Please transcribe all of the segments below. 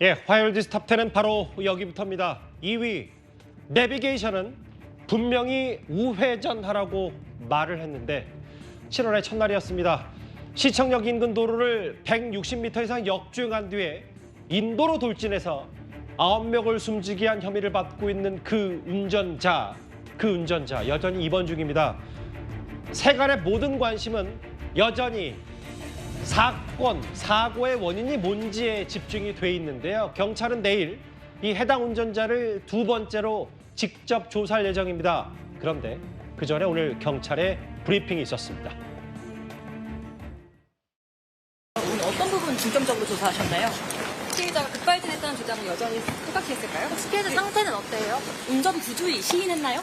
예, 화요일디스 탑10은 바로 여기부터입니다. 2위, 내비게이션은 분명히 우회전하라고 말을 했는데 7월의 첫날이었습니다. 시청역 인근 도로를 160m 이상 역주행한 뒤에 인도로 돌진해서 9명을 숨지게 한 혐의를 받고 있는 그 운전자 여전히 입원 중입니다. 세간의 모든 관심은 여전히 사고의 원인이 뭔지에 집중이 돼 있는데요. 경찰은 내일 이 해당 운전자를 두 번째로 직접 조사할 예정입니다. 그런데 그 전에 오늘 경찰의 브리핑이 있었습니다. 오늘 어떤 부분 중점적으로 조사하셨나요? 피해자가 급발진했다는 주장은 여전히 똑같았을까요? 혹시 피해자 상태는 어때요? 운전 부주의 시인했나요?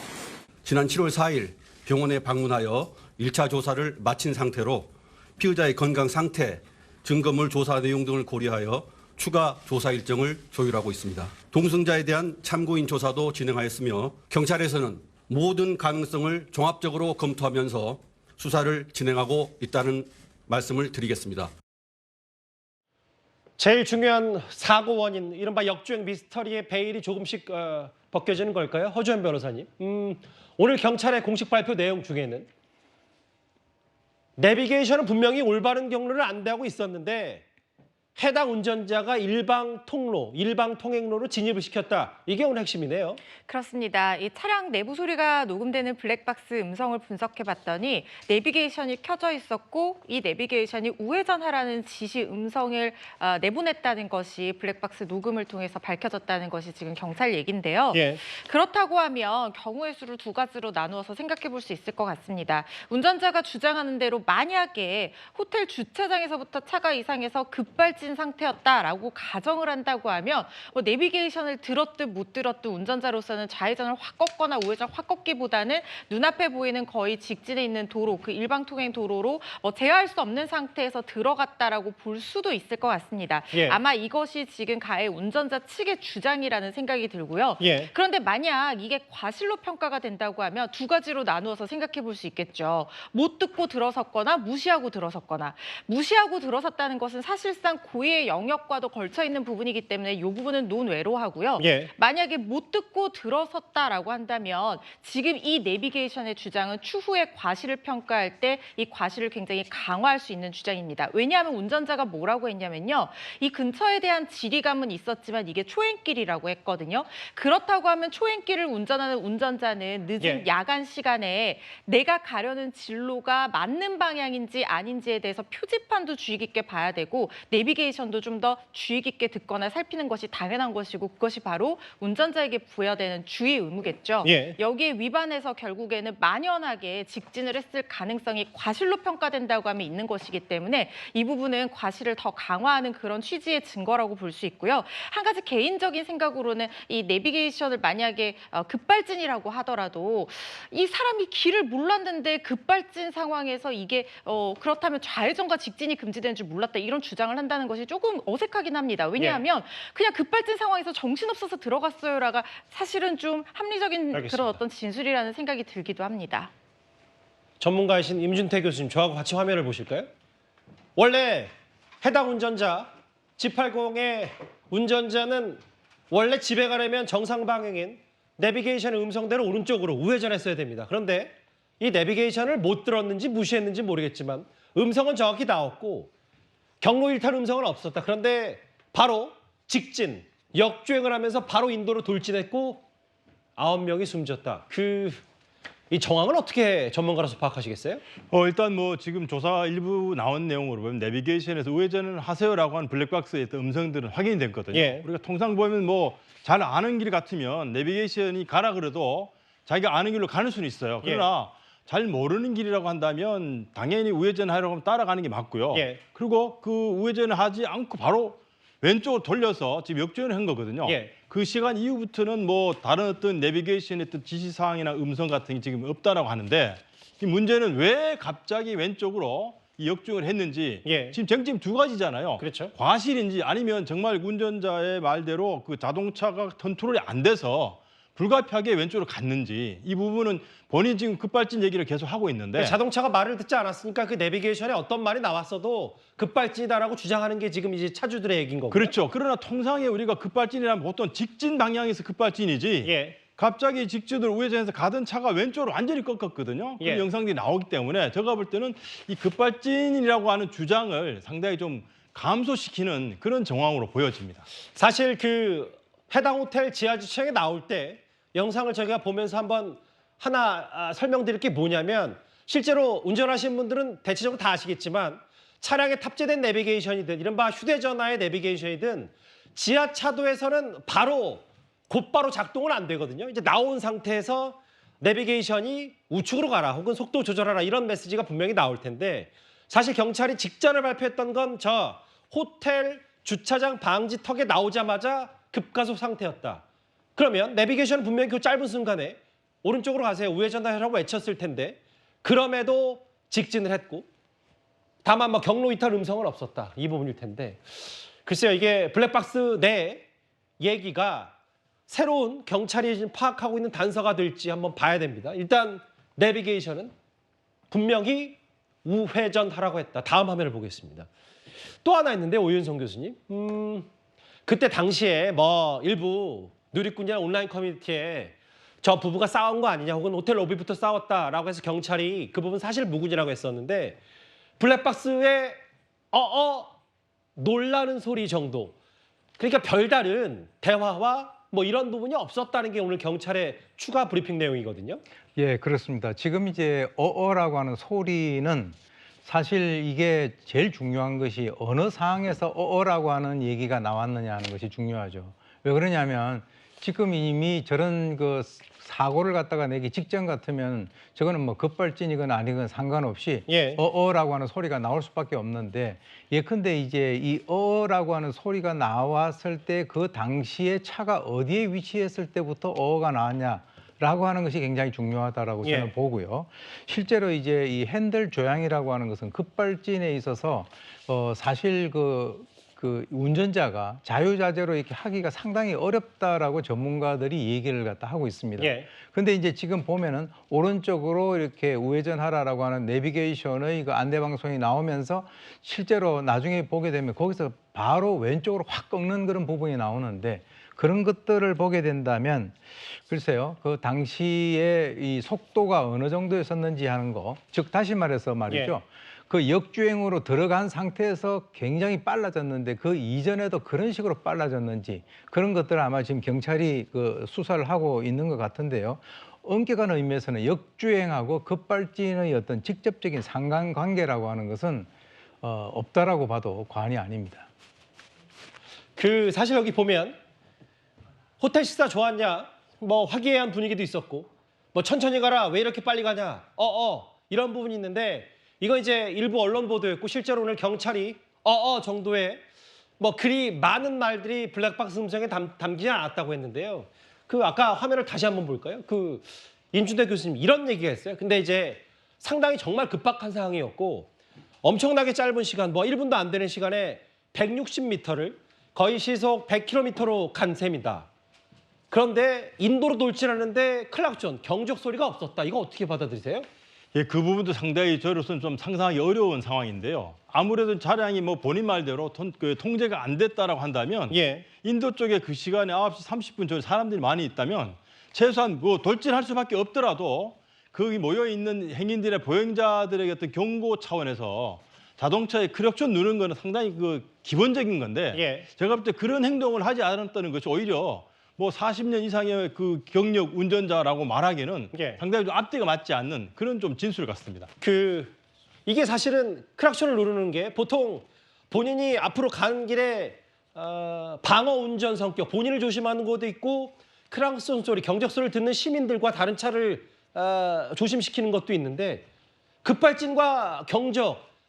지난 7월 4일 병원에 방문하여 1차 조사를 마친 상태로 피의자의 건강 상태, 증거물 조사 내용 등을 고려하여 추가 조사 일정을 조율하고 있습니다. 동승자에 대한 참고인 조사도 진행하였으며 경찰에서는 모든 가능성을 종합적으로 검토하면서 수사를 진행하고 있다는 말씀을 드리겠습니다. 제일 중요한 사고 원인, 이른바 역주행 미스터리의 베일이 조금씩 벗겨지는 걸까요? 허주현 변호사님. 오늘 경찰의 공식 발표 내용 중에는 내비게이션은 분명히 올바른 경로를 안내하고 있었는데 해당 운전자가 일방 통행로로 진입을 시켰다. 이게 오늘 핵심이네요. 그렇습니다. 이 차량 내부 소리가 녹음되는 블랙박스 음성을 분석해봤더니 내비게이션이 켜져 있었고 이 내비게이션이 우회전하라는 지시 음성을 내보냈다는 것이 블랙박스 녹음을 통해서 밝혀졌다는 것이 지금 경찰 얘기인데요. 예. 그렇다고 하면 경우의 수를 두 가지로 나누어서 생각해 볼 수 있을 것 같습니다. 운전자가 주장하는 대로 만약에 호텔 주차장에서부터 차가 이상해서 급발진 상태였다라고 가정을 한다고 하면 내비게이션을 들었든 못 들었든 운전자로서는 좌회전을 확 꺾거나 우회전 확 꺾기보다는 눈앞에 보이는 거의 직진에 있는 도로, 그 일방통행 도로로 제어할 수 없는 상태에서 들어갔다라고 볼 수도 있을 것 같습니다. 예. 아마 이것이 지금 가해 운전자 측의 주장이라는 생각이 들고요. 예. 그런데 만약 이게 과실로 평가가 된다고 하면 두 가지로 나누어서 생각해 볼 수 있겠죠. 못 듣고 들어섰거나 무시하고 들어섰거나. 무시하고 들어섰다는 것은 사실상 고의의 영역과도 걸쳐 있는 부분이기 때문에 이 부분은 논외로 하고요. 예. 만약에 못 듣고 들어섰다라고 한다면 지금 이 내비게이션의 주장은 추후에 과실을 평가할 때 이 과실을 굉장히 강화할 수 있는 주장입니다. 왜냐하면 운전자가 뭐라고 했냐면요. 이 근처에 대한 지리감은 있었지만 이게 초행길이라고 했거든요. 그렇다고 하면 초행길을 운전하는 운전자는 늦은 예. 야간 시간에 내가 가려는 진로가 맞는 방향인지 아닌지에 대해서 표지판도 주의 깊게 봐야 되고 내비게이션도 좀 더 주의 깊게 듣거나 살피는 것이 당연한 것이고 그것이 바로 운전자에게 부여되는 주의 의무겠죠. 예. 여기에 위반해서 결국에는 만연하게 직진을 했을 가능성이 과실로 평가된다고 하면 있는 것이기 때문에 이 부분은 과실을 더 강화하는 그런 취지의 증거라고 볼 수 있고요. 한 가지 개인적인 생각으로는 이 내비게이션을 만약에 급발진이라고 하더라도 이 사람이 길을 몰랐는데 급발진 상황에서 이게 그렇다면 좌회전과 직진이 금지되는 줄 몰랐다 이런 주장을 한다는 것이 조금 어색하긴 합니다. 왜냐하면 그냥 급발진 상황에서 정신없어서 들어갔어요라가 사실은 좀 합리적인 알겠습니다. 그런 어떤 진술이라는 생각이 들기도 합니다. 전문가이신 임준태 교수님, 저하고 같이 화면을 보실까요? 원래 해당 운전자, G80의 운전자는 원래 집에 가려면 정상 방향인 내비게이션의 음성대로 오른쪽으로 우회전했어야 됩니다. 그런데 이 내비게이션을 못 들었는지 무시했는지 모르겠지만 음성은 정확히 나왔고 경로 일탈 음성은 없었다. 그런데 바로 직진, 역주행을 하면서 바로 인도로 돌진했고 9명이 숨졌다. 이 정황은 어떻게 전문가로서 파악하시겠어요? 일단 지금 조사 일부 나온 내용으로 보면 내비게이션에서 우회전을 하세요라고 하는 블랙박스의 음성들은 확인이 됐거든요. 예. 우리가 통상 보면 잘 아는 길 같으면 내비게이션이 가라 그래도 자기가 아는 길로 가는 수는 있어요. 그러나 잘 모르는 길이라고 한다면 당연히 우회전하려고 하면 따라가는 게 맞고요. 예. 그리고 그 우회전을 하지 않고 바로 왼쪽으로 돌려서 지금 역주행을 한 거거든요. 예. 그 시간 이후부터는 다른 어떤 내비게이션의 어떤 지시사항이나 음성 같은 게 지금 없다라고 하는데 이 문제는 왜 갑자기 왼쪽으로 이 역주행을 했는지 지금 쟁점 두 가지잖아요. 그렇죠. 과실인지 아니면 정말 운전자의 말대로 그 자동차가 컨트롤이 안 돼서 불가피하게 왼쪽으로 갔는지 이 부분은 본인이 지금 급발진 얘기를 계속 하고 있는데 자동차가 말을 듣지 않았으니까 그 내비게이션에 어떤 말이 나왔어도 급발진이다라고 주장하는 게 지금 이제 차주들의 얘기인 거고요. 그렇죠. 그러나 통상에 우리가 급발진이라면 보통 직진 방향에서 급발진이지 예. 갑자기 직진으로 우회전해서 가던 차가 왼쪽으로 완전히 꺾었거든요. 그 예. 영상들이 나오기 때문에 제가 볼 때는 이 급발진이라고 하는 주장을 상당히 좀 감소시키는 그런 정황으로 보여집니다. 사실 그 해당 호텔 지하 주차장에 나올 때 영상을 저희가 보면서 한번 하나 설명드릴 게 뭐냐면 실제로 운전하시는 분들은 대체적으로 다 아시겠지만 차량에 탑재된 내비게이션이든 이른바 휴대전화의 내비게이션이든 지하 차도에서는 곧바로 작동은 안 되거든요. 이제 나온 상태에서 내비게이션이 우측으로 가라 혹은 속도 조절하라 이런 메시지가 분명히 나올 텐데 사실 경찰이 직전을 발표했던 건 저 호텔 주차장 방지턱에 나오자마자 급가속 상태였다. 그러면 내비게이션은 분명히 그 짧은 순간에 오른쪽으로 가세요. 우회전하라고 외쳤을 텐데 그럼에도 직진을 했고 다만 뭐 경로 이탈 음성은 없었다. 이 부분일 텐데 글쎄요. 이게 블랙박스 내 얘기가 새로운 경찰이 지금 파악하고 있는 단서가 될지 한번 봐야 됩니다. 일단 내비게이션은 분명히 우회전하라고 했다. 다음 화면을 보겠습니다. 또 하나 있는데 오윤성 교수님. 그때 당시에 뭐 일부 누리꾼이나 온라인 커뮤니티에 저 부부가 싸운 거 아니냐 혹은 호텔 로비부터 싸웠다라고 해서 경찰이 그 부분 사실 무근이라고 했었는데 블랙박스에 놀라는 소리 정도. 그러니까 별다른 대화와 뭐 이런 부분이 없었다는 게 오늘 경찰의 추가 브리핑 내용이거든요. 예, 그렇습니다. 지금 이제 어어라고 하는 소리는 사실 이게 제일 중요한 것이 어느 상황에서 어어라고 하는 얘기가 나왔느냐 하는 것이 중요하죠. 왜 그러냐면 지금 이미 저런 그 사고를 갖다가 내기 직전 같으면 저거는 뭐 급발진이건 아니건 상관없이 예. 어어라고 하는 소리가 나올 수밖에 없는데 예컨대 이제 이 어어라고 하는 소리가 나왔을 때 그 당시에 차가 어디에 위치했을 때부터 어어가 나왔냐라고 하는 것이 굉장히 중요하다라고 저는 예. 보고요. 실제로 이제 이 핸들 조향이라고 하는 것은 급발진에 있어서 사실 그 운전자가 자유자재로 이렇게 하기가 상당히 어렵다라고 전문가들이 얘기를 갖다 하고 있습니다. 예. 근데 이제 지금 보면은 오른쪽으로 이렇게 우회전하라라고 하는 내비게이션의 그 안내 방송이 나오면서 실제로 나중에 보게 되면 거기서 바로 왼쪽으로 확 꺾는 그런 부분이 나오는데 그런 것들을 보게 된다면 글쎄요, 그 당시에 이 속도가 어느 정도였었는지 하는 거, 즉 다시 말해서 말이죠. 예. 그 역주행으로 들어간 상태에서 굉장히 빨라졌는데 그 이전에도 그런 식으로 빨라졌는지 그런 것들을 아마 지금 경찰이 그 수사를 하고 있는 것 같은데요. 엄격한 의미에서는 역주행하고 급발진의 어떤 직접적인 상관관계라고 하는 것은 없다라고 봐도 과언이 아닙니다. 그 사실 여기 보면 호텔 식사 좋았냐? 뭐 화기애애한 분위기도 있었고 뭐 천천히 가라 왜 이렇게 빨리 가냐? 이런 부분이 있는데 이거 이제 일부 언론 보도였고 실제로 오늘 경찰이 정도의 뭐 그리 많은 말들이 블랙박스 음성에 담기지 않았다고 했는데요. 그 아까 화면을 다시 한번 볼까요? 그 임준태 교수님 이런 얘기가 있어요. 근데 이제 상당히 정말 급박한 상황이었고 엄청나게 짧은 시간 뭐 1분도 안 되는 시간에 160m를 거의 시속 100km로 간 셈이다. 그런데 인도로 돌진하는데 클락션, 경적 소리가 없었다. 이거 어떻게 받아들이세요? 예, 그 부분도 상당히 저로서는 좀 상상하기 어려운 상황인데요. 아무래도 차량이 뭐 본인 말대로 통제가 안 됐다라고 한다면 예. 인도 쪽에 그 시간에 9시 30분 전에 사람들이 많이 있다면 최소한 뭐 돌진할 수밖에 없더라도 거기 모여 있는 행인들의 보행자들에게 어떤 경고 차원에서 자동차에 클락션 누르는 거는 상당히 그 기본적인 건데 예. 제가 볼 때 그런 행동을 하지 않았다는 것이 오히려 뭐 40년 이상의 그 경력 운전자라고 말하기는 예. 상당히 좀 앞뒤가 맞지 않는 그런 좀 진술 같습니다. 이게 사실은 클락션을 누르는 게 보통 본인이 앞으로 가는 길에 방어 운전 성격, 본인을 조심하는 것도 있고 클락션 소리, 경적 소리를 듣는 시민들과 다른 차를 조심시키는 것도 있는데 급발진과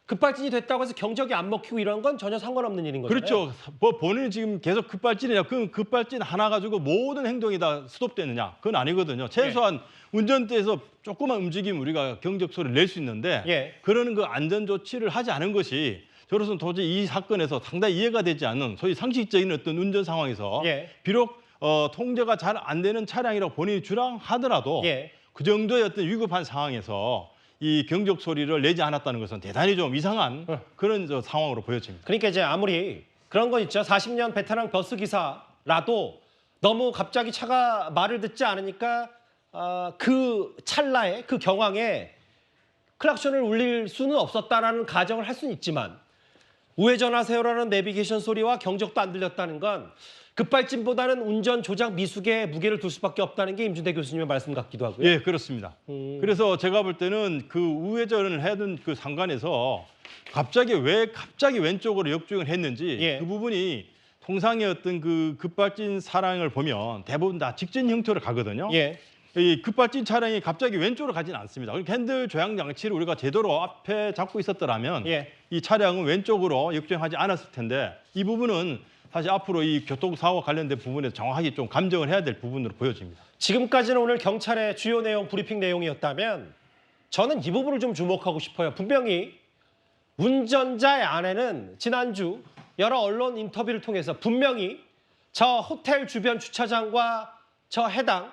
급발진이 됐다고 해서 경적이 안 먹히고 이런 건 전혀 상관없는 일인 거잖아요. 그렇죠. 뭐 본인이 지금 계속 급발진이냐, 그 급발진 하나 가지고 모든 행동이 다 스톱되느냐, 그건 아니거든요. 최소한 운전대에서 조그만 움직이면 우리가 경적 소리를 낼 수 있는데 예. 그러는 그 안전 조치를 하지 않은 것이 저로서는 도저히 이 사건에서 상당히 이해가 되지 않는 소위 상식적인 어떤 운전 상황에서 예. 비록 통제가 잘 안 되는 차량이라고 본인이 주장하더라도 예. 그 정도의 어떤 위급한 상황에서 이 경적 소리를 내지 않았다는 것은 대단히 좀 이상한 그런 상황으로 보여집니다. 그러니까 이제 아무리 그런 건 있죠. 40년 베테랑 버스 기사라도 너무 갑자기 차가 말을 듣지 않으니까 그 찰나에 그 경황에 클락션을 울릴 수는 없었다라는 가정을 할 수는 있지만 우회전하세요라는 내비게이션 소리와 경적도 안 들렸다는 건 급발진보다는 운전 조작 미숙에 무게를 둘 수밖에 없다는 게 임준태 교수님의 말씀 같기도 하고요. 예, 그렇습니다. 그래서 제가 볼 때는 그 우회전을 하던 그 상관에서 갑자기 왼쪽으로 역주행을 했는지 예. 그 부분이 통상의 어떤 그 급발진 차량을 보면 대부분 다 직진 형태로 가거든요. 예. 이 급발진 차량이 갑자기 왼쪽으로 가지는 않습니다. 그러니까 핸들 조향 장치를 우리가 제대로 앞에 잡고 있었더라면 예. 이 차량은 왼쪽으로 역주행하지 않았을 텐데 이 부분은 사실 앞으로 이 교통사고와 관련된 부분에서 정확하게 좀 감정을 해야 될 부분으로 보여집니다. 지금까지는 오늘 경찰의 주요 내용, 브리핑 내용이었다면 저는 이 부분을 좀 주목하고 싶어요. 분명히 운전자의 아내는 지난주 여러 언론 인터뷰를 통해서 분명히 저 호텔 주변 주차장과 저 해당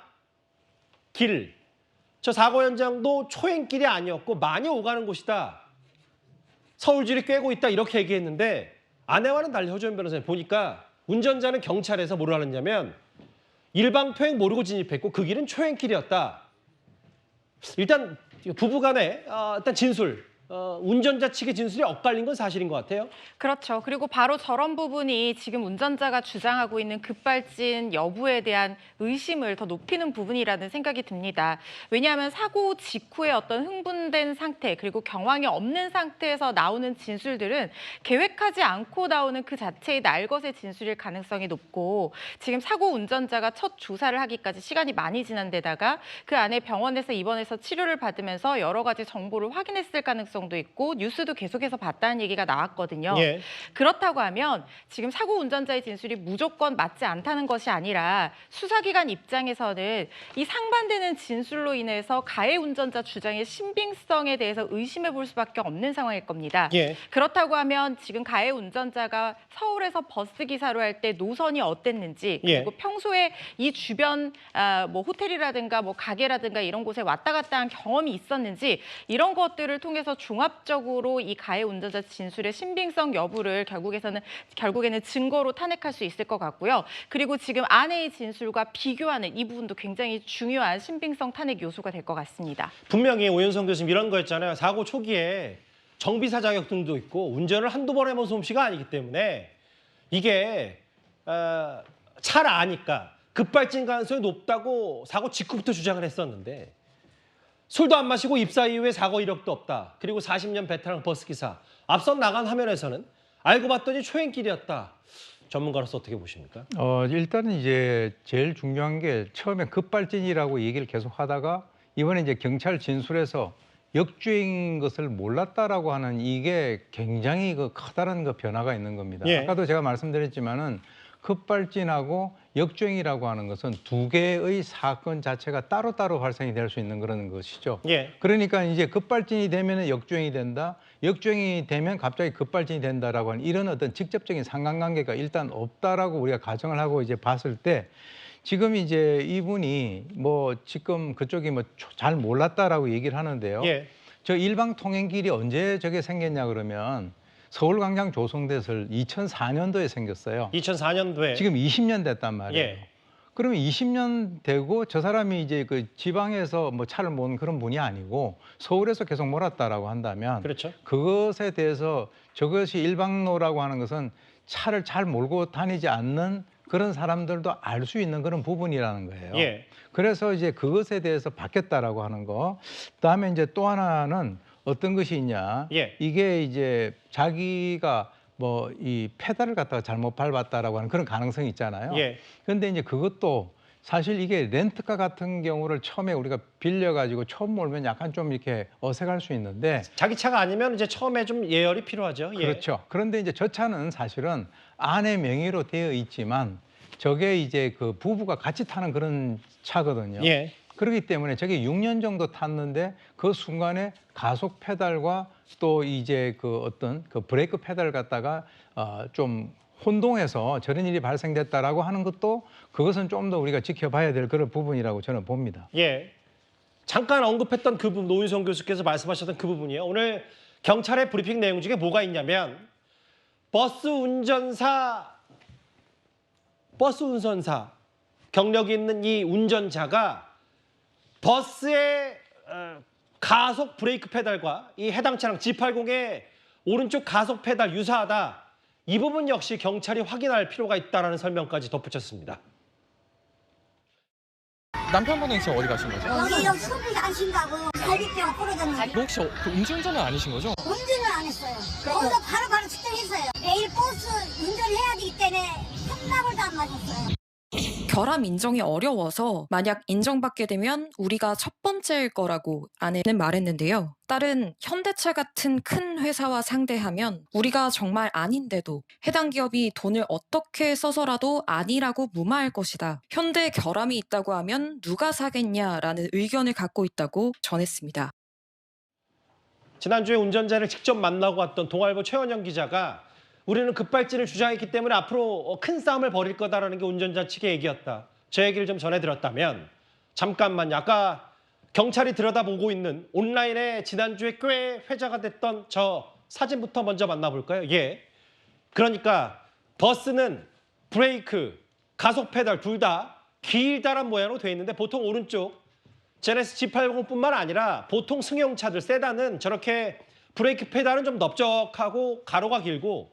길, 저 사고 현장도 초행길이 아니었고 많이 오가는 곳이다. 서울줄이 꿰고 있다 이렇게 얘기했는데 아내와는 달리 허주연 변호사님 보니까 운전자는 경찰에서 뭐를 하느냐면 일방통행 모르고 진입했고 그 길은 초행길이었다. 일단 부부간에 일단 진술, 운전자 측의 진술이 엇갈린 건 사실인 것 같아요. 그렇죠. 그리고 바로 저런 부분이 지금 운전자가 주장하고 있는 급발진 여부에 대한 의심을 더 높이는 부분이라는 생각이 듭니다. 왜냐하면 사고 직후에 어떤 흥분된 상태 그리고 경황이 없는 상태에서 나오는 진술들은 계획하지 않고 나오는 그 자체의 날것의 진술일 가능성이 높고 지금 사고 운전자가 첫 조사를 하기까지 시간이 많이 지난 데다가 그 안에 병원에서 입원해서 치료를 받으면서 여러 가지 정보를 확인했을 가능성도 있고 뉴스도 계속해서 봤다는 얘기가 나왔거든요. 예. 그렇다고 하면 지금 사고 운전자의 진술이 무조건 맞지 않다는 것이 아니라 수사기관 입장에서는 이 상반되는 진술로 인해서 가해 운전자 주장의 신빙성에 대해서 의심해 볼 수밖에 없는 상황일 겁니다. 예. 그렇다고 하면 지금 가해 운전자가 서울에서 버스 기사로 할 때 노선이 어땠는지 그리고 예. 평소에 이 주변 뭐 호텔이라든가 뭐 가게라든가 이런 곳에 왔다 갔다 한 경험이 있었는지 이런 것들을 통해서 종합적으로 이 가해 운전자 진술의 신빙성 여부를 결국에는 증거로 탄핵할 수 있을 것 같고요. 그리고 지금 아내의 진술과 비교하는 이 부분도 굉장히 중요한 신빙성 탄핵 요소가 될 것 같습니다. 분명히 오윤성 교수님 이런 거였잖아요. 사고 초기에 정비사 자격증도 있고 운전을 한두 번 해본 솜씨가 아니기 때문에 이게 잘 아니까 급발진 가능성이 높다고 사고 직후부터 주장을 했었는데 술도 안 마시고 입사 이후에 사고 이력도 없다. 그리고 40년 베테랑 버스기사. 앞선 나간 화면에서는 알고 봤더니 초행길이었다. 전문가로서 어떻게 보십니까? 일단은 이제 제일 중요한 게 처음에 급발진이라고 얘기를 계속 하다가 이번에 이제 경찰 진술에서 역주행인 것을 몰랐다라고 하는 이게 굉장히 그 커다란 그 변화가 있는 겁니다. 예. 아까도 제가 말씀드렸지만은 급발진하고 역주행이라고 하는 것은 두 개의 사건 자체가 따로따로 발생이 될 수 있는 그런 것이죠. 예. 그러니까 이제 급발진이 되면 역주행이 된다, 역주행이 되면 갑자기 급발진이 된다라고 하는 이런 어떤 직접적인 상관관계가 일단 없다라고 우리가 가정을 하고 이제 봤을 때 지금 이제 이분이 뭐 지금 그쪽이 뭐 잘 몰랐다라고 얘기를 하는데요. 예. 저 일방 통행길이 언제 저게 생겼냐 그러면 서울광장 조성됐을 2004년도에 생겼어요. 2004년도에 지금 20년 됐단 말이에요. 예. 그러면 20년 되고 저 사람이 이제 그 지방에서 뭐 차를 모은 그런 분이 아니고 서울에서 계속 몰았다라고 한다면 그렇죠. 그것에 대해서 저것이 일방로라고 하는 것은 차를 잘 몰고 다니지 않는 그런 사람들도 알 수 있는 그런 부분이라는 거예요. 예. 그래서 이제 그것에 대해서 바뀌었다라고 하는 거. 그다음에 이제 또 하나는 어떤 것이 있냐. 예. 이게 이제 자기가 뭐 이 페달을 갖다가 잘못 밟았다라고 하는 그런 가능성이 있잖아요. 예. 그런데 이제 그것도 사실 이게 렌트카 같은 경우를 처음에 우리가 빌려가지고 처음 몰면 약간 좀 이렇게 어색할 수 있는데 자기 차가 아니면 이제 처음에 좀 예열이 필요하죠. 예. 그렇죠. 그런데 이제 저 차는 사실은 아내 명의로 되어 있지만 저게 이제 그 부부가 같이 타는 그런 차거든요. 예. 그렇기 때문에 저게 6년 정도 탔는데 그 순간에 가속 페달과 또 이제 그 어떤 그 브레이크 페달 갖다가 좀 혼동해서 저런 일이 발생됐다라고 하는 것도 그것은 좀 더 우리가 지켜봐야 될 그런 부분이라고 저는 봅니다. 예. 잠깐 언급했던 그 부분, 노윤성 교수께서 말씀하셨던 그 부분이에요. 오늘 경찰의 브리핑 내용 중에 뭐가 있냐면 버스 운전사 경력이 있는 이 운전자가 버스의 가속 브레이크 페달과 이 해당 차량 G80의 오른쪽 가속 페달 유사하다. 이 부분 역시 경찰이 확인할 필요가 있다는 설명까지 덧붙였습니다. 남편분은 지금 어디 가신 거죠? 여기 수비 안 쉰다고 갈비뼈가 부러졌는데 혹시 그 음주운전은 아니신 거죠? 운전을 안 했어요. 거기서 바로 측정했어요. 내일 버스 운전해야 되기 때문에 컵라볼도 안 맞았어요. 결함 인정이 어려워서 만약 인정받게 되면 우리가 첫 번째일 거라고 아내는 말했는데요. 딸은 현대차 같은 큰 회사와 상대하면 우리가 정말 아닌데도 해당 기업이 돈을 어떻게 써서라도 아니라고 무마할 것이다. 현대 결함이 있다고 하면 누가 사겠냐라는 의견을 갖고 있다고 전했습니다. 지난주에 운전자를 직접 만나고 왔던 동아일보 최원영 기자가 우리는 급발진을 주장했기 때문에 앞으로 큰 싸움을 벌일 거다라는 게 운전자 측의 얘기였다. 저 얘기를 좀 전해드렸다면 잠깐만요. 아까 경찰이 들여다보고 있는 온라인에 지난주에 꽤 회자가 됐던 저 사진부터 먼저 만나볼까요? 예. 그러니까 버스는 브레이크, 가속 페달 둘 다 길다란 모양으로 돼 있는데 보통 오른쪽 제네시스 G80뿐만 아니라 보통 승용차들, 세단은 저렇게 브레이크 페달은 좀 넓적하고 가로가 길고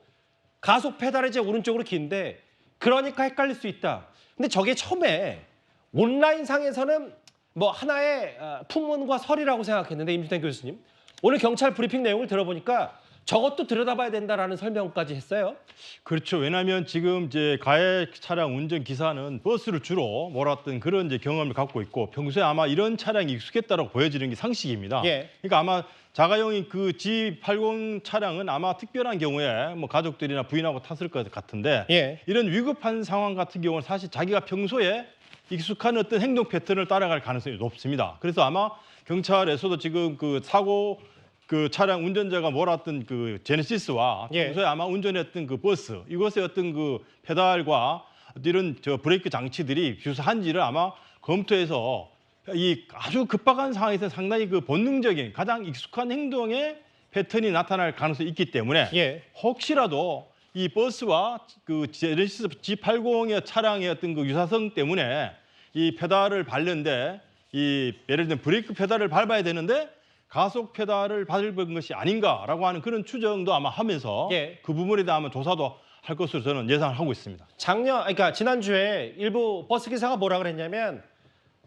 가속 페달이 이제 오른쪽으로 긴데 그러니까 헷갈릴 수 있다. 근데 저게 처음에 온라인상에서는 뭐 하나의 풍문과 설이라고 생각했는데 임준태 교수님 오늘 경찰 브리핑 내용을 들어보니까 저것도 들여다봐야 된다라는 설명까지 했어요. 그렇죠. 왜냐하면 지금 이제 가해 차량 운전 기사는 버스를 주로 몰았던 그런 이제 경험을 갖고 있고 평소에 아마 이런 차량이 익숙했다고 보여지는 게 상식입니다. 예. 그러니까 아마 자가용인 그 G80 차량은 아마 특별한 경우에 뭐 가족들이나 부인하고 탔을 것 같은데 예. 이런 위급한 상황 같은 경우는 사실 자기가 평소에 익숙한 어떤 행동 패턴을 따라갈 가능성이 높습니다. 그래서 아마 경찰에서도 지금 그 사고 그 차량 운전자가 몰았던 그 제네시스와 예. 평소에 아마 운전했던 그 버스 이것의 어떤 그 페달과 이런 저 브레이크 장치들이 유사한지를 아마 검토해서 이 아주 급박한 상황에서 상당히 그 본능적인 가장 익숙한 행동의 패턴이 나타날 가능성이 있기 때문에 예. 혹시라도 이 버스와 그 제네시스 G80의 차량의 어떤 그 유사성 때문에 이 페달을 밟는데 이 예를 들면 브레이크 페달을 밟아야 되는데 가속 페달을 밟은 것이 아닌가라고 하는 그런 추정도 아마 하면서 예. 그 부분에 대한 아마 조사도 할 것으로 저는 예상을 하고 있습니다. 그러니까 지난주에 일부 버스 기사가 뭐라 그랬냐면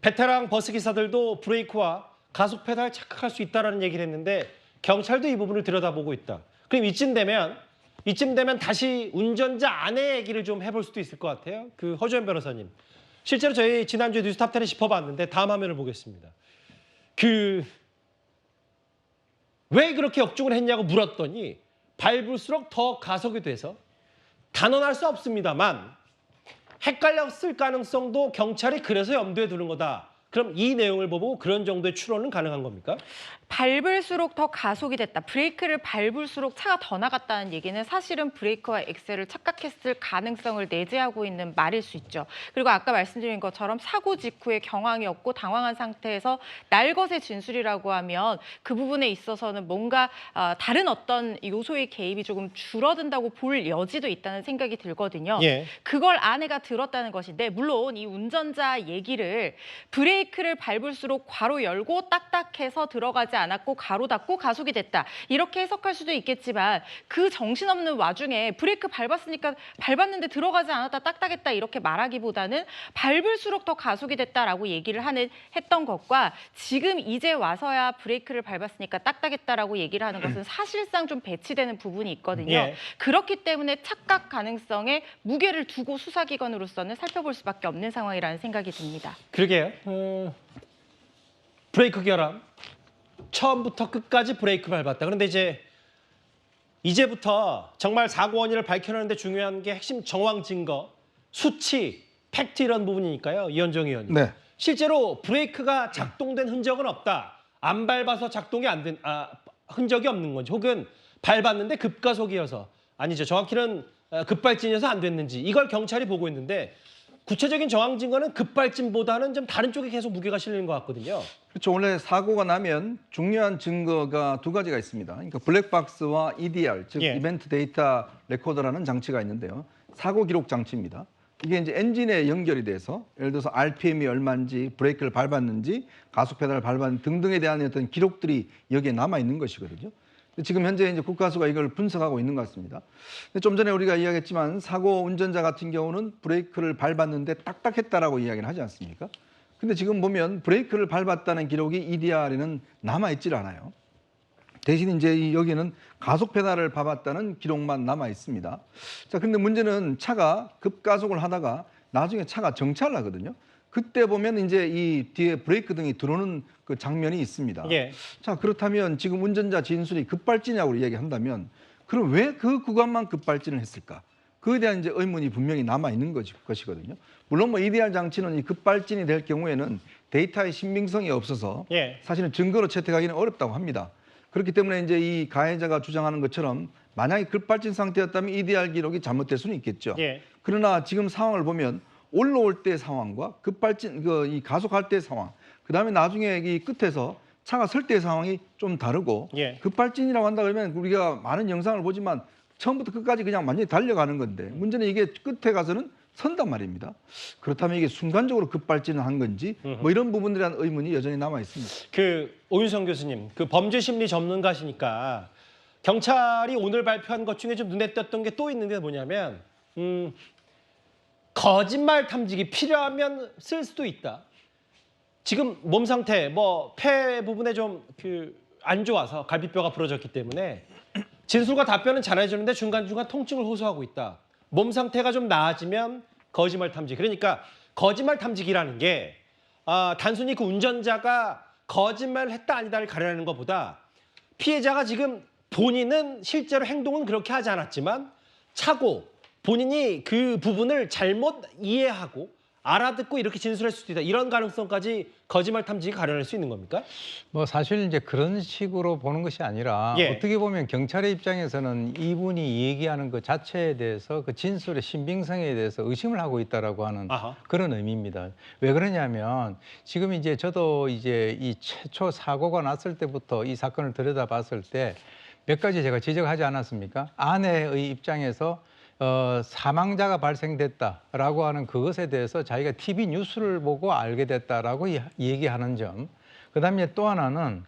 베테랑 버스 기사들도 브레이크와 가속 페달 착각할 수 있다라는 얘기를 했는데 경찰도 이 부분을 들여다보고 있다. 그럼 이쯤 되면 다시 운전자 아내 얘기를 좀 해볼 수도 있을 것 같아요. 그 허주현 변호사님. 실제로 저희 지난주에 뉴스탑10에 짚어봤는데 다음 화면을 보겠습니다. 왜 그렇게 역중을 했냐고 물었더니 밟을수록 더 가속이 돼서 단언할 수 없습니다만 헷갈렸을 가능성도 경찰이 그래서 염두에 두는 거다. 그럼 이 내용을 보고 그런 정도의 추론은 가능한 겁니까? 밟을수록 더 가속이 됐다. 브레이크를 밟을수록 차가 더 나갔다는 얘기는 사실은 브레이크와 엑셀을 착각했을 가능성을 내재하고 있는 말일 수 있죠. 그리고 아까 말씀드린 것처럼 사고 직후에 경황이 없고 당황한 상태에서 날것의 진술이라고 하면 그 부분에 있어서는 뭔가 다른 어떤 요소의 개입이 조금 줄어든다고 볼 여지도 있다는 생각이 들거든요. 예. 그걸 아내가 들었다는 것인데 물론 이 운전자 얘기를 브레이크를 밟을수록 괄호 열고 딱딱해서 들어가지 않았고 가로 닫고 가속이 됐다. 이렇게 해석할 수도 있겠지만 그 정신없는 와중에 브레이크 밟았으니까 밟았는데 들어가지 않았다 딱딱했다 이렇게 말하기보다는 밟을수록 더 가속이 됐다라고 얘기를 했던 것과 지금 이제 와서야 브레이크를 밟았으니까 딱딱했다라고 얘기를 하는 것은 사실상 좀 배치되는 부분이 있거든요. 예. 그렇기 때문에 착각 가능성에 무게를 두고 수사기관으로서는 살펴볼 수밖에 없는 상황이라는 생각이 듭니다. 그러게요. 브레이크 결함. 처음부터 끝까지 브레이크 밟았다. 그런데 이제부터 정말 사고 원인을 밝혀내는데 중요한 게 핵심 정황 증거, 수치, 팩트 이런 부분이니까요. 이현정 의원님. 네. 실제로 브레이크가 작동된 흔적은 없다. 안 밟아서 작동이 흔적이 없는 건지 혹은 밟았는데 급가속이어서 아니죠. 정확히는 급발진이어서 안 됐는지 이걸 경찰이 보고 있는데 구체적인 정황 증거는 급발진보다는 좀 다른 쪽에 계속 무게가 실리는 것 같거든요. 그렇죠. 원래 사고가 나면 중요한 증거가 두 가지가 있습니다. 그러니까 블랙박스와 EDR, 즉 예. 이벤트 데이터 레코더라는 장치가 있는데요. 사고 기록 장치입니다. 이게 이제 엔진에 연결이 돼서 예를 들어서 RPM이 얼마인지, 브레이크를 밟았는지, 가속 페달을 밟았는지 등등에 대한 어떤 기록들이 여기에 남아 있는 것이거든요. 지금 현재 이제 국가수가 이걸 분석하고 있는 것 같습니다. 좀 전에 우리가 이야기했지만 사고 운전자 같은 경우는 브레이크를 밟았는데 딱딱했다라고 이야기를 하지 않습니까? 근데 지금 보면 브레이크를 밟았다는 기록이 EDR에는 남아 있질 않아요. 대신 이제 여기는 가속 페달을 밟았다는 기록만 남아 있습니다. 자, 근데 문제는 차가 급가속을 하다가 나중에 차가 정차를 하거든요. 그때 보면 이제 이 뒤에 브레이크 등이 들어오는 그 장면이 있습니다. 예. 자, 그렇다면 지금 운전자 진술이 급발진이라고 이야기한다면 그럼 왜 그 구간만 급발진을 했을까? 그에 대한 이제 의문이 분명히 남아 있는 것이거든요. 물론 뭐 EDR 장치는 이 급발진이 될 경우에는 데이터의 신빙성이 없어서 예. 사실은 증거로 채택하기는 어렵다고 합니다. 그렇기 때문에 이제 이 가해자가 주장하는 것처럼 만약에 급발진 상태였다면 EDR 기록이 잘못될 수는 있겠죠. 예. 그러나 지금 상황을 보면 올라올 때 상황과 급발진 이 가속할 때 상황, 그다음에 나중에 이 끝에서 차가 설 때 상황이 좀 다르고 예. 급발진이라고 한다 그러면 우리가 많은 영상을 보지만 처음부터 끝까지 그냥 완전히 달려가는 건데 문제는 이게 끝에 가서는 선단 말입니다. 그렇다면 이게 순간적으로 급발진을 한 건지 뭐 이런 부분들에 대한 의문이 여전히 남아 있습니다. 그 오윤성 교수님, 그 범죄 심리 전문가시니까 경찰이 오늘 발표한 것 중에 좀 눈에 띄었던 게 또 있는 게 뭐냐면 거짓말 탐지기 필요하면 쓸 수도 있다. 지금 몸 상태, 뭐 폐 부분에 좀 안 좋아서 갈비뼈가 부러졌기 때문에 진술과 답변은 잘해주는데 중간중간 통증을 호소하고 있다. 몸 상태가 좀 나아지면 거짓말 탐지기. 그러니까 거짓말 탐지기라는 게 단순히 그 운전자가 거짓말을 했다 아니다를 가려내는 것보다 피해자가 지금 본인은 실제로 행동은 그렇게 하지 않았지만 차고 본인이 그 부분을 잘못 이해하고 알아듣고 이렇게 진술할 수도 있다. 이런 가능성까지 거짓말 탐지기 가려낼 수 있는 겁니까? 뭐 사실 이제 그런 식으로 보는 것이 아니라 예. 어떻게 보면 경찰의 입장에서는 이분이 얘기하는 그 자체에 대해서 그 진술의 신빙성에 대해서 의심을 하고 있다라고 하는 아하. 그런 의미입니다. 왜 그러냐면 지금 이제 저도 이제 이 최초 사고가 났을 때부터 이 사건을 들여다봤을 때 몇 가지 제가 지적하지 않았습니까? 아내의 입장에서 사망자가 발생됐다라고 하는 그것에 대해서 자기가 TV 뉴스를 보고 알게 됐다라고 얘기하는 점. 그다음에 또 하나는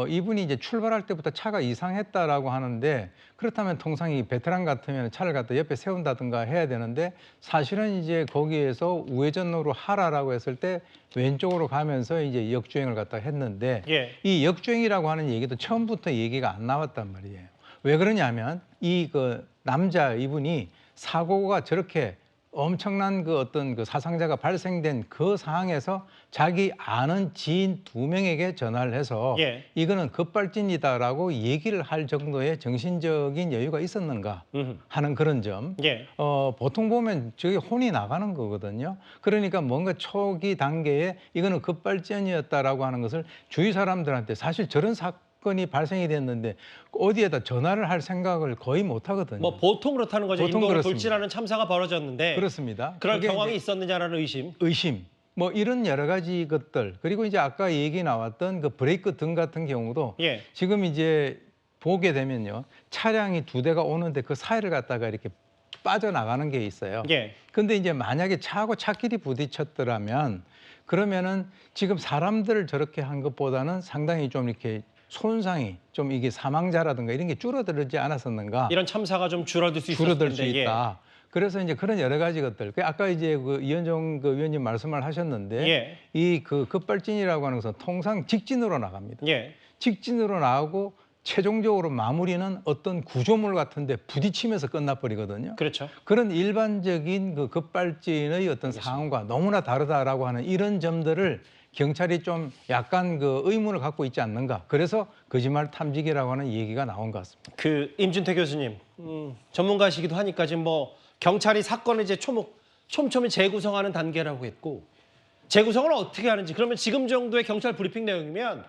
이분이 이제 출발할 때부터 차가 이상했다라고 하는데 그렇다면 통상 이 베테랑 같으면 차를 갖다 옆에 세운다든가 해야 되는데 사실은 이제 거기에서 우회전으로 하라라고 했을 때 왼쪽으로 가면서 이제 역주행을 갖다 했는데 예. 이 역주행이라고 하는 얘기도 처음부터 얘기가 안 나왔단 말이에요. 왜 그러냐면 이 남자 이분이 사고가 저렇게 엄청난 그 어떤 그 사상자가 발생된 그 상황에서 자기 아는 지인 2명에게 전화를 해서 예. 이거는 급발진이다라고 얘기를 할 정도의 정신적인 여유가 있었는가 하는 그런 점. 예. 보통 보면 저게 혼이 나가는 거거든요. 그러니까 뭔가 초기 단계에 이거는 급발진이었다라고 하는 것을 주위 사람들한테 사실 저런 사건이 발생이 됐는데 어디에다 전화를 할 생각을 거의 못 하거든요. 뭐 보통 그렇다는 거죠. 보통 인공을 그렇습니다. 돌진하는 참사가 벌어졌는데 그렇습니다. 그런 그게 경황이 이제 있었느냐라는 의심. 의심. 뭐 이런 여러 가지 것들. 그리고 이제 아까 얘기 나왔던 그 브레이크 등 같은 경우도 예. 지금 이제 보게 되면요. 차량이 2대가 오는데 그 사이를 갖다가 이렇게 빠져나가는 게 있어요. 예. 근데 이제 만약에 차하고 차끼리 부딪혔더라면 그러면은 지금 사람들을 저렇게 한 것보다는 상당히 좀 이렇게 손상이 좀 이게 사망자라든가 이런 게 줄어들지 않았었는가? 이런 참사가 좀 줄어들 수 있을 줄어들 수 텐데. 있다. 그래서 이제 그런 여러 가지 것들. 아까 이제 그 이현정 그 위원님 말씀을 하셨는데 예. 이 그 급발진이라고 하는 것은 통상 직진으로 나갑니다. 예. 직진으로 나오고 최종적으로 마무리는 어떤 구조물 같은데 부딪히면서 끝나버리거든요. 그렇죠. 그런 일반적인 그 급발진의 어떤 상황과 너무나 다르다라고 하는 이런 점들을 경찰이 좀 약간 그 의문을 갖고 있지 않는가. 그래서 거짓말 탐지기라고 하는 얘기가 나온 것 같습니다. 그 임준태 교수님 전문가시기도 하니까 지금 뭐 경찰이 사건을 이제 촘촘히 재구성하는 단계라고 했고 재구성을 어떻게 하는지 그러면 지금 정도의 경찰 브리핑 내용이면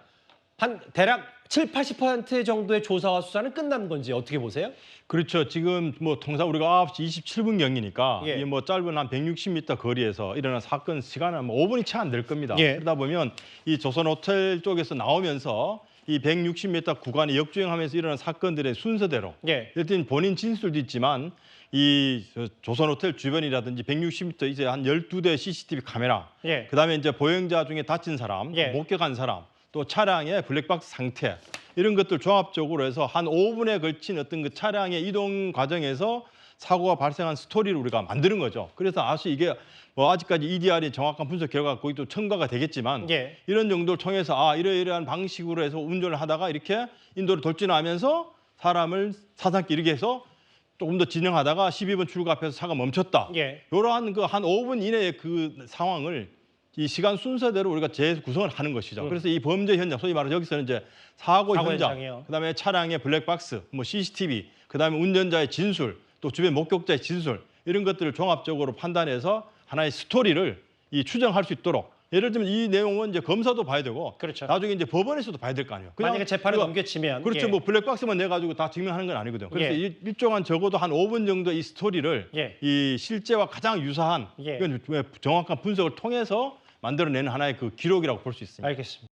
한 대략 80% 정도의 조사와 수사는 끝난 건지 어떻게 보세요? 그렇죠. 지금 뭐 통상 우리가 9시 27분경이니까 예. 이게 뭐 짧은 한 160m 거리에서 일어난 사건 시간은 뭐 5분이 채 안 될 겁니다. 예. 그러다 보면 이 조선 호텔 쪽에서 나오면서 이 160m 구간에 역주행하면서 일어난 사건들의 순서대로 예. 일단 본인 진술도 있지만 이 조선 호텔 주변이라든지 160m 이제 한 12대 CCTV 카메라, 예. 그다음에 이제 보행자 중에 다친 사람, 예. 목격한 사람, 또 차량의 블랙박스 상태 이런 것들 종합적으로 해서 한 5분에 걸친 어떤 그 차량의 이동 과정에서 사고가 발생한 스토리를 우리가 만드는 거죠. 그래서 아주 이게 뭐 아직까지 EDR이 정확한 분석 결과가 거의 또 첨가가 되겠지만 예. 이런 정도를 통해서 아 이러이러한 방식으로 해서 운전을 하다가 이렇게 인도를 돌진하면서 사람을 사상기 이르게 해서 조금 더 진행하다가 12번 출구 앞에서 차가 멈췄다. 예. 이러한 그 한 5분 이내의 그 상황을 이 시간 순서대로 우리가 재구성을 하는 것이죠. 그래서 이 범죄 현장, 소위 말해서 여기서는 이제 사고 현장, 현장이요. 그다음에 차량의 블랙박스, 뭐 CCTV, 그다음에 운전자의 진술, 또 주변 목격자의 진술 이런 것들을 종합적으로 판단해서 하나의 스토리를 이 추정할 수 있도록. 예를 들면 이 내용은 이제 검사도 봐야 되고, 그렇죠. 나중에 이제 법원에서도 봐야 될 거 아니에요. 그냥 만약에 재판에 우리가 넘겨지면 그렇죠. 예. 뭐 블랙박스만 내 가지고 다 증명하는 건 아니거든요. 그래서 예. 일정한 적어도 한 5분 정도 이 스토리를 예. 이 실제와 가장 유사한 예. 이건 정확한 분석을 통해서 만들어내는 하나의 그 기록이라고 볼 수 있습니다. 알겠습니다.